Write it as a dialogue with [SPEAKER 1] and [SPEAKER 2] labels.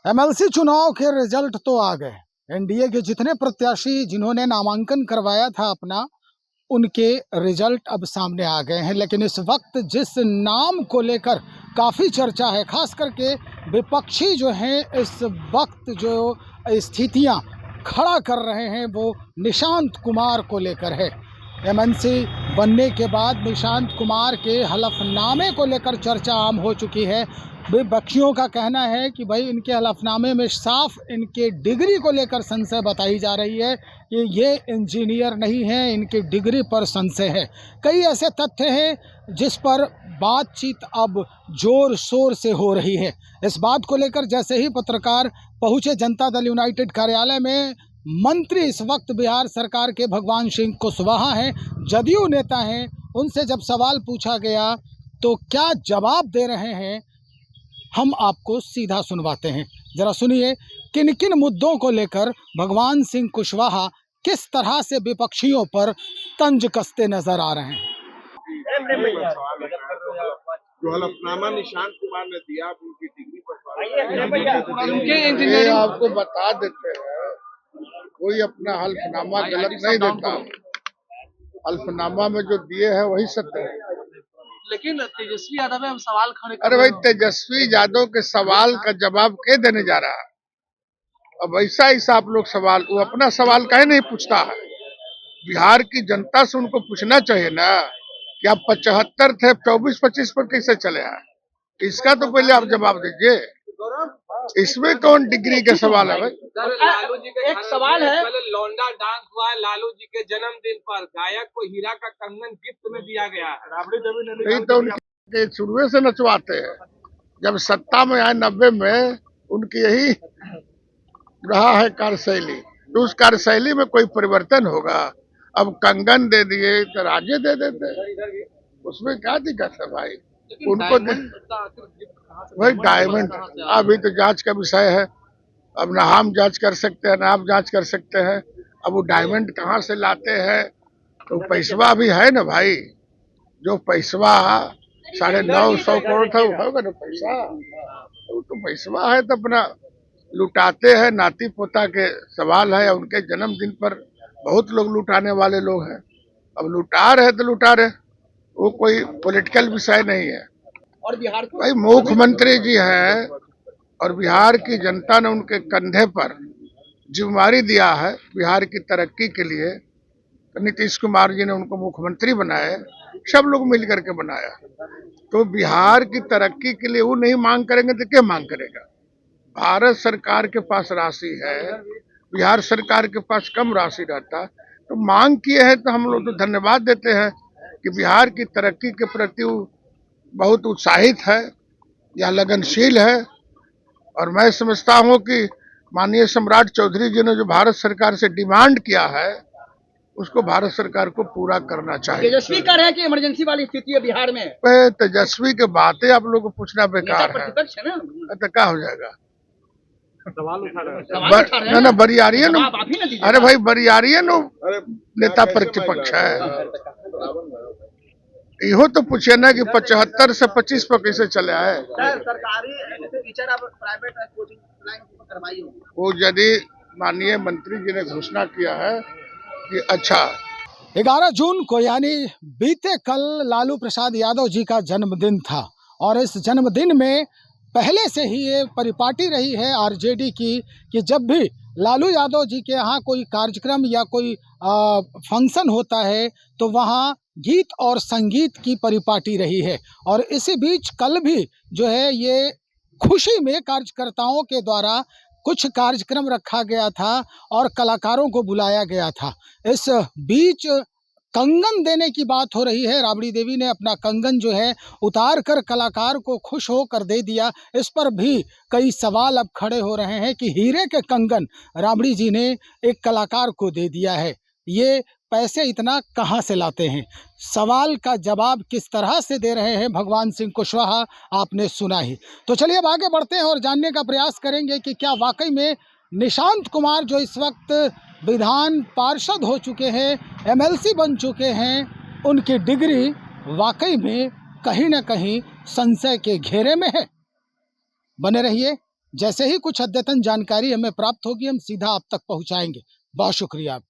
[SPEAKER 1] MLC चुनाव के result तो आ गए। एनडीए के जितने प्रत्याशी जिन्होंने नामांकन करवाया था अपना, उनके रिजल्ट अब सामने आ गए हैं। लेकिन इस वक्त जिस नाम को लेकर काफ़ी चर्चा है, खास करके विपक्षी जो हैं इस वक्त जो स्थितियां खड़ा कर रहे हैं, वो निशांत कुमार को लेकर है। एमएलसी बनने के बाद निशांत कुमार के हलफनामे को लेकर चर्चा आम हो चुकी है। विपक्षियों का कहना है कि भाई इनके हलफनामे में साफ इनके डिग्री को लेकर संशय बताई जा रही है कि ये इंजीनियर नहीं हैं, इनकी डिग्री पर संशय है। कई ऐसे तथ्य हैं जिस पर बातचीत अब जोर शोर से हो रही है। इस बात को लेकर जैसे ही पत्रकार पहुंचे जनता दल यूनाइटेड कार्यालय में, मंत्री इस वक्त बिहार सरकार के भगवान सिंह कुशवाहा हैं, जदयू नेता हैं, उनसे जब सवाल पूछा गया तो क्या जवाब दे रहे हैं, हम आपको सीधा सुनवाते हैं। जरा सुनिए किन किन मुद्दों को लेकर भगवान सिंह कुशवाहा किस तरह से विपक्षियों पर तंज कसते नजर आ रहे हैं।
[SPEAKER 2] जो हलफनामा निशांत कुमार ने दिया, उनकी डिग्री पर
[SPEAKER 3] ये आपको बता देते हैं, कोई अपना हल्फनामा गलत नहीं देता। हल्फनामा में जो दिए हैं वही सत्य है।
[SPEAKER 4] लेकिन तेजस्वी यादव में हम सवाल खड़े कर
[SPEAKER 3] अरे भाई, तेजस्वी यादव के सवाल का जवाब क्या देने जा रहा है? अब ऐसा आप लोग सवाल, वो अपना सवाल काहे नहीं पूछता है? बिहार की जनता से उनको पूछना चाहिए ना कि आप 75 थे, 24-25 पर कैसे चले आए? इसका तो पहले आप जवाब दीजिए। इसमें कौन डिग्री का सवाल है भाई?
[SPEAKER 4] लालू जी का एक सवाल है।
[SPEAKER 2] लौंडा डांस हुआ है लालू जी के जन्मदिन पर, गायक को हीरा का कंगन गिफ्ट में दिया गया है।
[SPEAKER 3] नहीं तो उनके शुरू से नचवाते हैं। जब सत्ता में आए 90 में, उनकी यही रहा है कार्यशैली, तो उस कार्यशैली में कोई परिवर्तन होगा? अब कंगन दे दिए तो राजे दे देते, उसमें क्या दिक्कत है भाई? उनको भाई डायमंड अभी तो जांच का विषय है। अब ना हम जांच कर सकते हैं ना आप जांच कर सकते हैं। अब वो डायमंड कहाँ से लाते हैं? तो पैसवा भी है ना भाई, जो पैसवा 950 करोड़ था, वो होगा ना पैसा। तो पैसवा है तो अपना लुटाते हैं। नाती पोता के सवाल है, उनके जन्मदिन पर बहुत लोग लुटाने वाले लोग हैं। अब लुटा रहे तो लुटा रहे, वो कोई पॉलिटिकल विषय नहीं है।
[SPEAKER 4] और बिहार
[SPEAKER 3] भाई मुख्यमंत्री जी हैं और बिहार की जनता ने उनके कंधे पर जिम्मेदारी दिया है बिहार की तरक्की के लिए। नीतीश कुमार जी ने उनको मुख्यमंत्री बनाया, सब लोग मिलकर के बनाया। तो बिहार की तरक्की के लिए वो नहीं मांग करेंगे तो क्या मांग करेगा? भारत सरकार के पास राशि है, बिहार सरकार के पास कम राशि रहता, तो मांग किए हैं तो हम लोग तो धन्यवाद देते हैं कि बिहार की तरक्की के प्रति बहुत उत्साहित है या लगनशील है। और मैं समझता हूं कि माननीय सम्राट चौधरी जी ने जो भारत सरकार से डिमांड किया है, उसको भारत सरकार को पूरा करना चाहिए।
[SPEAKER 4] तेजस्वी कह रहे हैं कि इमरजेंसी वाली स्थिति है बिहार में।
[SPEAKER 3] तेजस्वी के बातें आप लोग को पूछना बेकार है, तो क्या हो जाएगा? ना बरियारियन, अरे भाई बरियारियन नेता प्रतिपक्ष है। इहो तो पूछे ना कि 75 से 25 पर कैसे चले आए? वो यदि माननीय मंत्री जी ने घोषणा किया है कि अच्छा
[SPEAKER 1] 11 जून को यानी बीते कल लालू प्रसाद यादव जी का जन्मदिन था, और इस जन्मदिन में पहले से ही ये परिपाटी रही है आरजेडी की कि जब भी लालू यादव जी के यहाँ कोई कार्यक्रम या कोई फंक्शन होता है तो वहाँ गीत और संगीत की परिपाटी रही है। और इसी बीच कल भी जो है ये खुशी में कार्यकर्ताओं के द्वारा कुछ कार्यक्रम रखा गया था और कलाकारों को बुलाया गया था। इस बीच कंगन देने की बात हो रही है। राबड़ी देवी ने अपना कंगन जो है उतार कर कलाकार को खुश होकर दे दिया। इस पर भी कई सवाल अब खड़े हो रहे हैं कि हीरे के कंगन राबड़ी जी ने एक कलाकार को दे दिया है, ये पैसे इतना कहां से लाते हैं? सवाल का जवाब किस तरह से दे रहे हैं भगवान सिंह कुशवाहा, आपने सुना ही। तो चलिए अब आगे बढ़ते हैं और जानने का प्रयास करेंगे कि क्या वाकई में निशांत कुमार जो इस वक्त विधान पार्षद हो चुके हैं, एमएलसी बन चुके हैं, उनकी डिग्री वाकई में कहीं ना कहीं संशय के घेरे में है। बने रहिए जैसे ही कुछ अद्यतन जानकारी हमें प्राप्त होगी हम सीधा आप तक पहुंचाएंगे। बहुत शुक्रिया आपका।